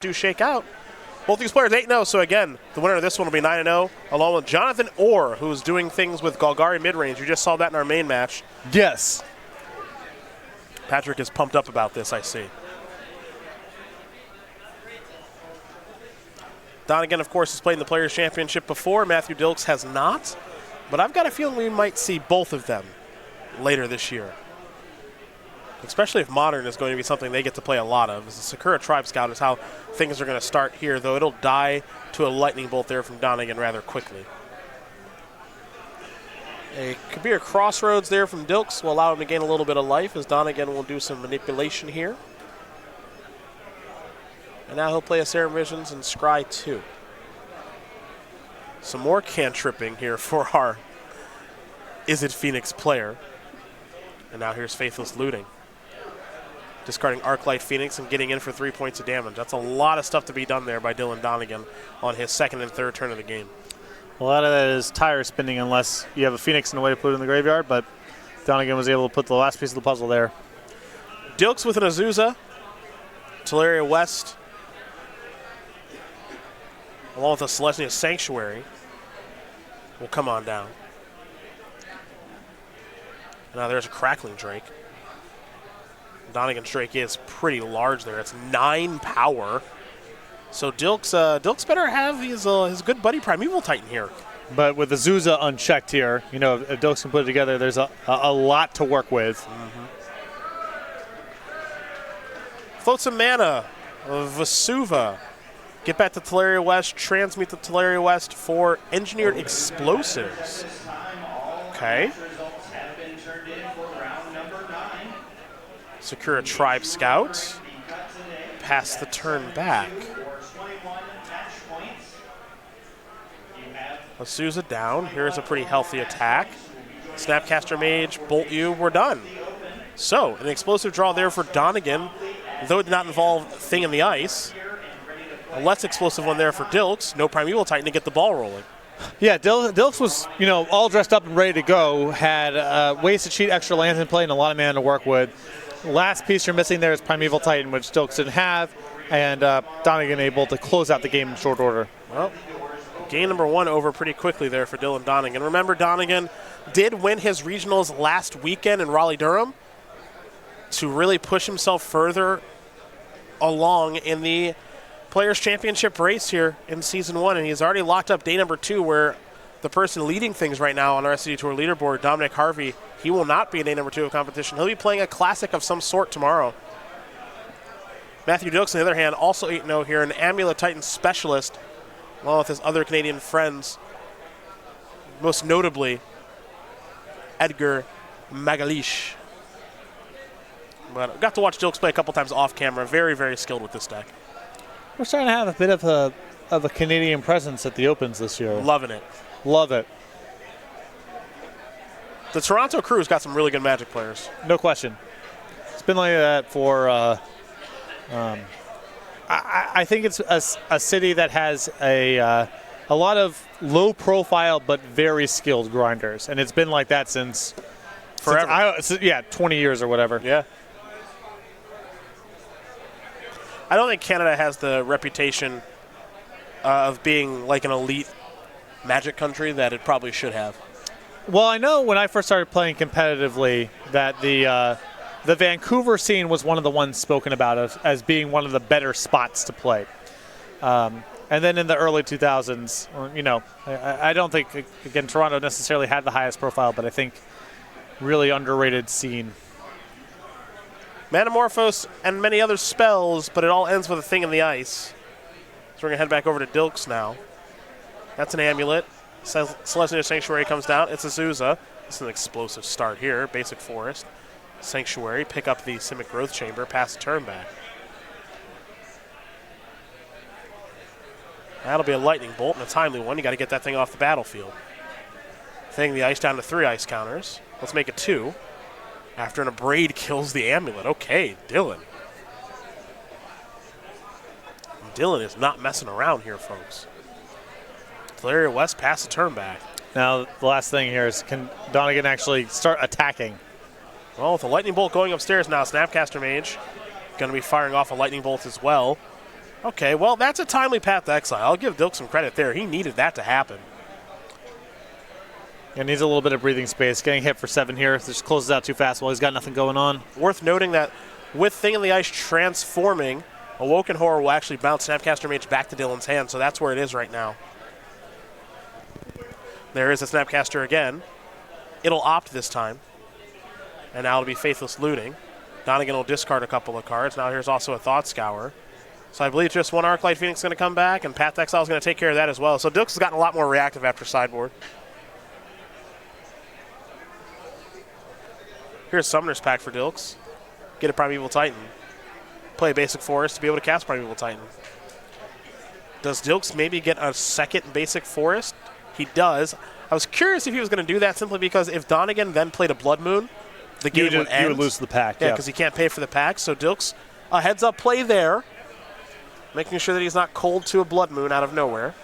do shake out. Both these players 8-0, so again, the winner of this one will be 9-0, along with Jonathan Orr, who's doing things with Golgari mid-range. You just saw that in our main match. Yes. Patrick is pumped up about this, I see. Donegan, of course, has played in the Players' Championship before. Matthew Dilks has not, but I've got a feeling we might see both of them later this year. Especially if Modern is going to be something they get to play a lot of. As the Sakura Tribe Scout is how things are going to start here, though it'll die to a lightning bolt there from Donegan rather quickly. A Kabir Crossroads there from Dilks will allow him to gain a little bit of life as Donegan will do some manipulation here. And now he'll play a Serum Visions and Scry 2. Some more cantripping here for our Izzet Phoenix player. And now here's Faithless Looting. Discarding Arclight Phoenix and getting in for 3 points of damage. That's a lot of stuff to be done there by Dylan Donegan on his second and third turn of the game. A lot of that is tire spinning unless you have a Phoenix in the way to put it in the graveyard, but Donegan was able to put the last piece of the puzzle there. Dilks with an Azusa. Teleria West, along with a Celestia Sanctuary, will come on down. Now there's a Crackling Drake. Donegan's Drake is pretty large there. It's 9 power. So Dilks better have his good buddy Primeval Titan here. But with the Azusa unchecked here, you know, if Dilks can put it together, there's a lot to work with. Float some mana of Vesuva. Get back to Teleria West, transmute to Teleria West for Engineered Explosives. Okay. Sakura Tribe Scout. Pass the turn back. Azusa down. Here's a pretty healthy attack. Snapcaster Mage, Bolt You, we're done. So, an explosive draw there for Donegan, though it did not involve Thing in the Ice. A less explosive one there for Dilks. No Primeval Titan to get the ball rolling. Yeah, Dilks was, you know, all dressed up and ready to go. Had ways to cheat extra lands in play and a lot of mana to work with. Last piece you're missing there is Primeval Titan, which Dilks didn't have, and Donegan able to close out the game in short order. Well, game number 1 over pretty quickly there for Dylan Donegan. Remember, Donegan did win his regionals last weekend in Raleigh-Durham to really push himself further along in the Players' Championship race here in Season 1, and he's already locked up day number 2 where the person leading things right now on our SCG Tour leaderboard, Dominic Harvey, he will not be in day number 2 of competition. He'll be playing a classic of some sort tomorrow. Matthew Dilks, on the other hand, also 8-0 here, an Amulet Titan specialist, along with his other Canadian friends, most notably Edgar Magalish. But I got to watch Dilks play a couple times off camera. Very, very skilled with this deck. We're starting to have a bit of a Canadian presence at the Opens this year. Loving it. Love it. The Toronto crew's got some really good Magic players. No question. It's been like that for, I think it's a city that has a lot of low profile but very skilled grinders. And it's been like that since forever. 20 years or whatever. Yeah. I don't think Canada has the reputation of being like an elite Magic country that it probably should have. Well, I know when I first started playing competitively that the Vancouver scene was one of the ones spoken about as being one of the better spots to play. And then in the early 2000s, you know, I don't think, again, Toronto necessarily had the highest profile, but I think really underrated scene. Manamorphose and many other spells, but it all ends with a Thing in the Ice. So we're going to head back over to Dilks now. That's an Amulet. Celestia Sanctuary comes down. It's Azusa. It's an explosive start here. Basic Forest. Sanctuary. Pick up the Simic Growth Chamber. Pass the turn back. That'll be a Lightning Bolt and a timely one. You got to get that thing off the battlefield. Thing the ice down to 3 ice counters. Let's make it 2. After an Abrade kills the Amulet. Okay, Dylan. Dylan is not messing around here, folks. Teleria West pass the turn back. Now, the last thing here is, can Donegan actually start attacking? Well, with a Lightning Bolt going upstairs now, Snapcaster Mage going to be firing off a Lightning Bolt as well. Okay, well, that's a timely path to exile. I'll give Dilks some credit there. He needed that to happen. And needs a little bit of breathing space. Getting hit for 7 here. Just closes out too fast while he's got nothing going on. Worth noting that with Thing in the Ice transforming, Awoken Horror will actually bounce Snapcaster Mage back to Dylan's hand, so that's where it is right now. There is a Snapcaster again. It'll opt this time. And now it'll be Faithless Looting. Donegan will discard a couple of cards. Now here's also a Thought Scour. So I believe just one Arclight Phoenix is going to come back, and Path to Exile is going to take care of that as well. So Dilks has gotten a lot more reactive after sideboard. Here's Summoner's Pack for Dilks. Get a Primeval Titan. Play a Basic Forest to be able to cast Primeval Titan. Does Dilks maybe get a second Basic Forest? He does. I was curious if he was going to do that simply because if Donegan then played a Blood Moon, the game would end. You would lose the pack. Yeah, because he can't pay for the pack. So Dilks, a heads-up play there, making sure that he's not cold to a Blood Moon out of nowhere.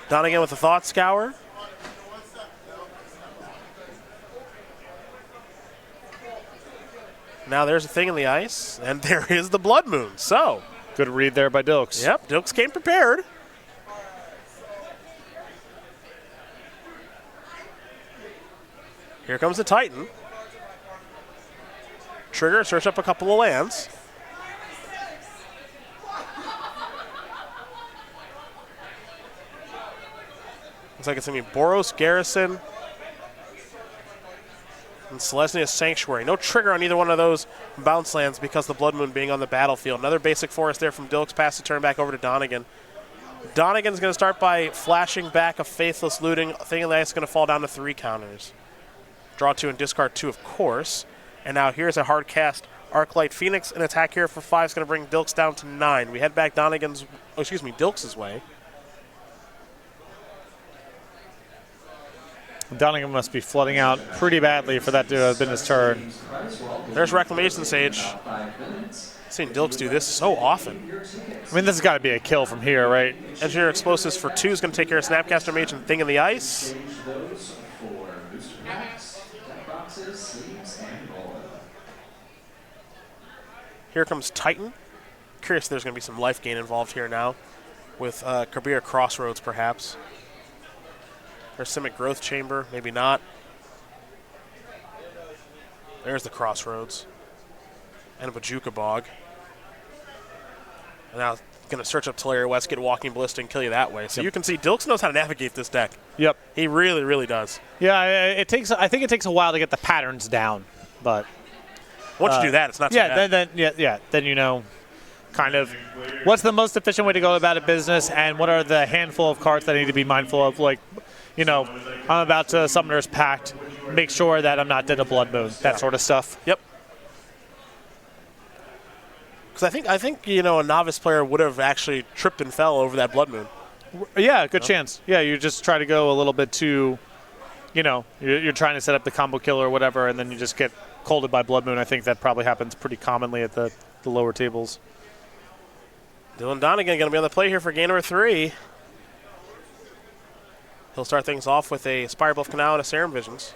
Donegan with a Thought Scour. Now there's a Thing in the Ice, and there is the Blood Moon. So good read there by Dilks. Yep, Dilks came prepared. Here comes the Titan. Trigger, search up a couple of lands. Looks like it's going to be Boros Garrison and Selesnia's Sanctuary. No trigger on either one of those bounce lands because the Blood Moon being on the battlefield. Another Basic Forest there from Dilks. Pass the turn back over to Donegan. Donegan's going to start by flashing back a Faithless Looting. Thing in the Ice is going to fall down to 3 counters. Draw 2 and discard 2, of course. And now here's a hard cast Arclight Phoenix. An attack here for 5 is going to bring Dilks down to 9. We head back Dilks' way. Donegan must be flooding out pretty badly for that to have been his turn. There's Reclamation Sage. I've seen Dilks do this so often. I mean, this has got to be a kill from here, right? Engineer Explosives for 2 is going to take care of Snapcaster Mage and Thing in the Ice. Here comes Titan. Curious if there's going to be some life gain involved here now with Kabir Crossroads, perhaps. There's Simic Growth Chamber, maybe not. There's the Crossroads. And a Bajuka Bog. And now going to search up Teleria West, get Walking Ballista, and kill you that way. So you can see Dilks knows how to navigate this deck. Yep. He really, really does. Yeah, I think it takes a while to get the patterns down, but once you do that, it's not so bad. Then you know kind of what's the most efficient way to go about a business and what are the handful of cards that I need to be mindful of. Like, you know, I'm about to Summoner's Pact, make sure that I'm not dead to Blood Moon, that sort of stuff. Yep. Because I think you know, a novice player would have actually tripped and fell over that Blood Moon. Yeah, good chance. Yeah, you just try to go a little bit too, you know, you're trying to set up the combo kill or whatever, and then you just get colded by Blood Moon. I think that probably happens pretty commonly at the lower tables. Dylan Donegan going to be on the play here for game number 3. He'll start things off with a Spire Bluff Canal and a Serum Visions.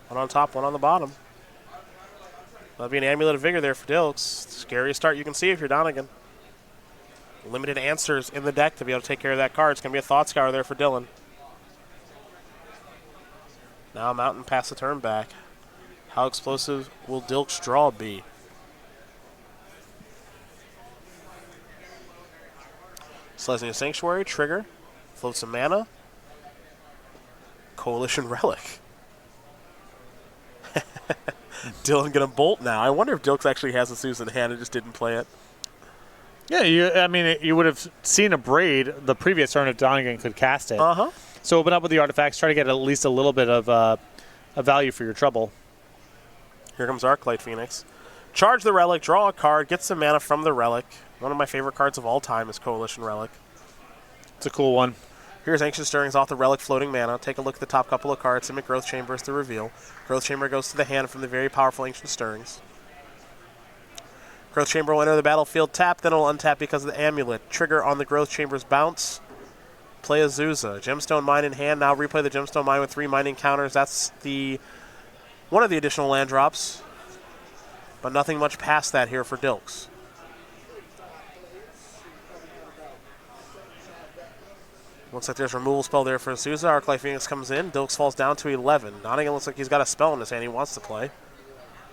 One on top, one on the bottom. That'll be an Amulet of Vigor there for Dilks. Scariest start you can see if you're Donegan. Limited answers in the deck to be able to take care of that card. It's going to be a Thought Scour there for Dylan. Now Mountain pass the turn back. How explosive will Dilks' draw be? Selesnya Sanctuary, trigger, float some mana. Coalition Relic. Dylan gonna bolt now. I wonder if Dilks actually has a Susan in hand and just didn't play it. Yeah, you would have seen a Braid the previous turn if Donegan could cast it. Uh-huh. So open up with the artifacts, try to get at least a little bit of a value for your trouble. Here comes Arclight Phoenix. Charge the Relic, draw a card, get some mana from the Relic. One of my favorite cards of all time is Coalition Relic. It's a cool one. Here's Ancient Stirrings off the Relic floating mana. Take a look at the top couple of cards. Simic Growth Chamber is the reveal. Growth Chamber goes to the hand from the very powerful Ancient Stirrings. Growth Chamber will enter the battlefield tapped, then it will untap because of the Amulet. Trigger on the Growth Chamber's bounce. Play a Zuza. Gemstone Mine in hand. Now replay the Gemstone Mine with 3 mining counters. That's one of the additional land drops. but nothing much past that here for Dilks. Looks like there's a removal spell there for Souza. Arclight Phoenix comes in. Dilks falls down to 11. Donegan looks like he's got a spell in his hand he wants to play.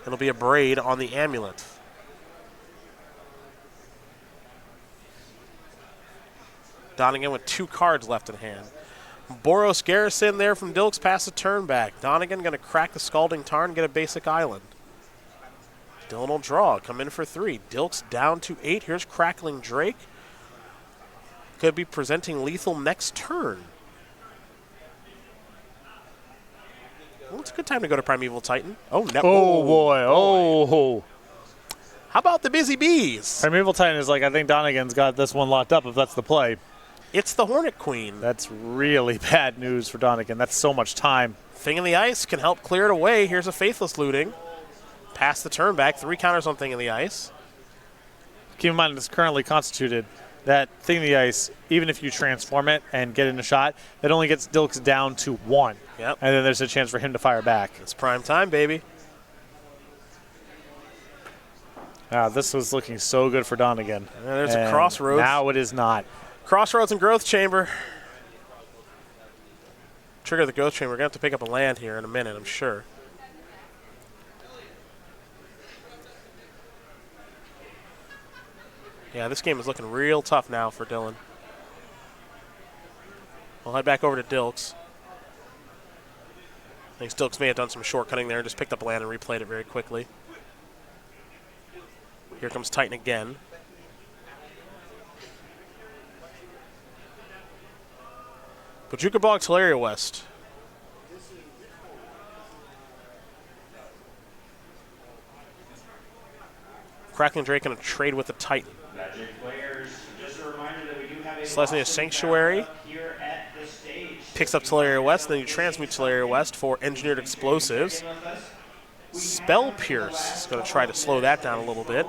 It'll be a Braid on the Amulet. Donegan with 2 cards left in hand. Boros Garrison there from Dilks past the turn back. Donegan going to crack the Scalding Tarn and get a basic island. Dylan will draw, come in for 3. Dilks down to 8. Here's Crackling Drake. Could be presenting lethal next turn. Well, it's a good time to go to Primeval Titan. Oh, no. Oh, boy. Oh. How about the Busy Bees? Primeval Titan is like, I think Donegan's got this one locked up if that's the play. It's the Hornet Queen. That's really bad news for Donegan. That's so much time. Thing in the Ice can help clear it away. Here's a Faithless Looting. Pass the turn back. 3 counters on Thing in the Ice. Keep in mind it's currently constituted. That Thing in the Ice, even if you transform it and get in a shot, it only gets Dilks down to 1. Yep. And then there's a chance for him to fire back. It's prime time, baby. This was looking so good for Donegan. There's a Crossroads. Now it is not. Crossroads and Growth Chamber. Trigger the Growth Chamber. We're going to have to pick up a land here in a minute, I'm sure. Yeah, this game is looking real tough now for Dylan. We'll head back over to Dilks. I think Dilks may have done some shortcutting there and just picked up land and replayed it very quickly. Here comes Titan again. Bojuka Bog, Teleria West. Crackling Drake going to trade with the Titan. Selesnya Sanctuary. Picks up Teleria West, then you transmute Teleria West for Engineered Explosives. Spell Pierce is going to try to slow that down a little bit.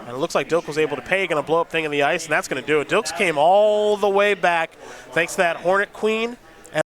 And it looks like Dilks was able to pay, going to blow up Thing in the Ice, and that's going to do it. Dilks came all the way back thanks to that Hornet Queen